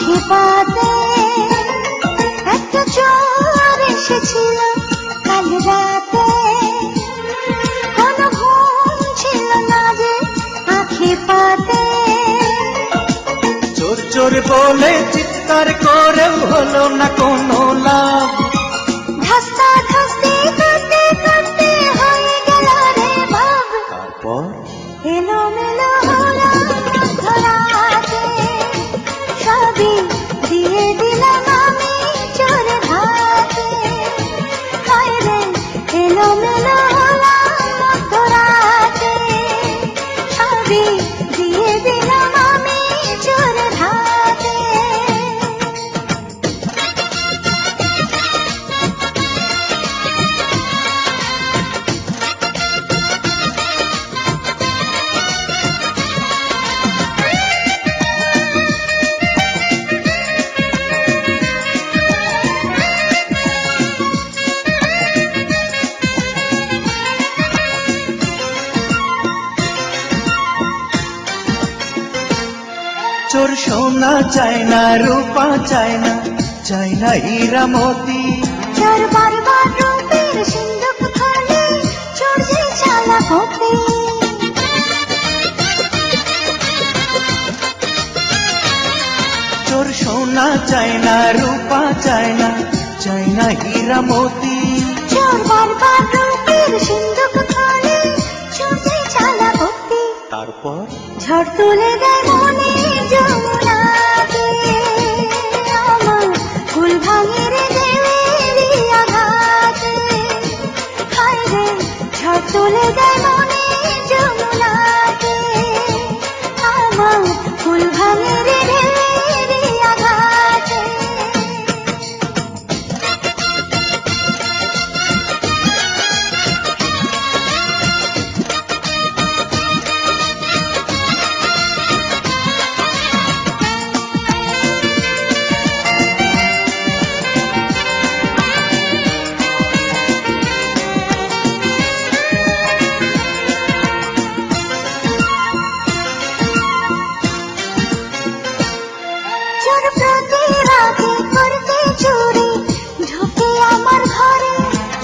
আখি পাতে একটা চোর এসেছিল কাল রাতে, কোনো ঘুম ছিল না যে আখি পাতে। চোর চোর বলে চিৎকার করেও হলো না কোনো লাভ, ধস্তা ধস্তি করতে করতে হয়ে গেল রে ভাব। তারপর এলো মেলো হলো মধ্যরাতে, সবই দিয়ে দিলাম আমি চোরের হাতে। হায় রে এলো মেলো হলো মধ্যরাতে, সবই দিয়ে দিলাম আমি চোরের হাতে। চোর সোনা চায় না, রূপা চায় না, চায় না হীরা মতি। চোর বারবার রূপের সিন্ধুক খোলে, চোর যে চালাকতি। চোর সোনা চায় না, রূপা চায় না, চায় না হীরা মতি। চোর বারবার রূপের সিন্ধুক খোলে, চোর যে চালাকতি। তারপর ঝড় তুলে দেয় মনে যমুনাতে, আমার কুল ভাঙে রে দেবেরই আঘাতে। হায় রে ঝড় তুলে দেয় মনে যমুনাতে, আমার কুল ভাঙে রে দেবেরই আঘাতে। চোর প্রতি রাতে করতে চুরি ঢোকে আমার ঘরে।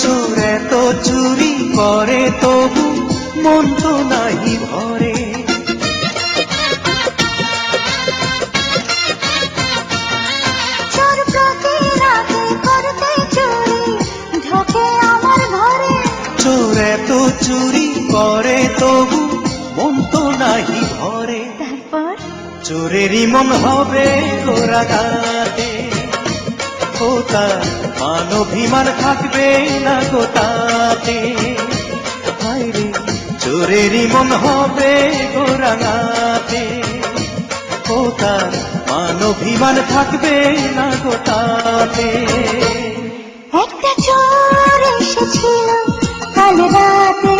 চোর এত চুরি করে তবু মন তো নাই ভরে। চোর প্রতি রাতে করতে চুরি ঢোকে আমার ঘরে। চোর এত চুরি করে তবু মন তো নাই ভরে। তারপর চোরেরই মন হবে গোরাগাতে, ও তার মান অভিমান থাকবে না গো তাতে। হায় রে চোরেরই মন হবে গোরাগাতে, ও তার মান অভিমান থাকবে না গো তাতে। একটা চোর এসেছিল কাল রাতে,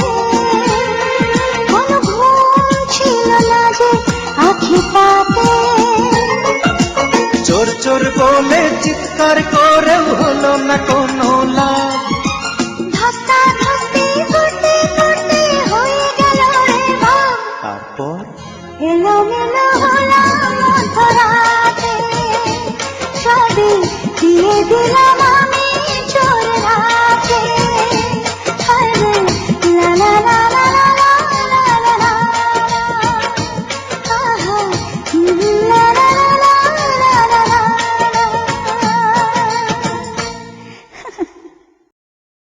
কোনো ঘুম ছিল না যে আখি পাতে। চোর চোর বলে চিৎকার করেও হলো না কোনো লাভ, ধস্তা ধস্তি করতে করতে হয়ে গেল রে ভাব। তারপর এলো মেলো হলো মধ্যরাতে, সবই দিয়ে দিলাম আমি চোরের হাতে। হায় রে লা লা লা লা লা লা লা লা লা, আহা লা লা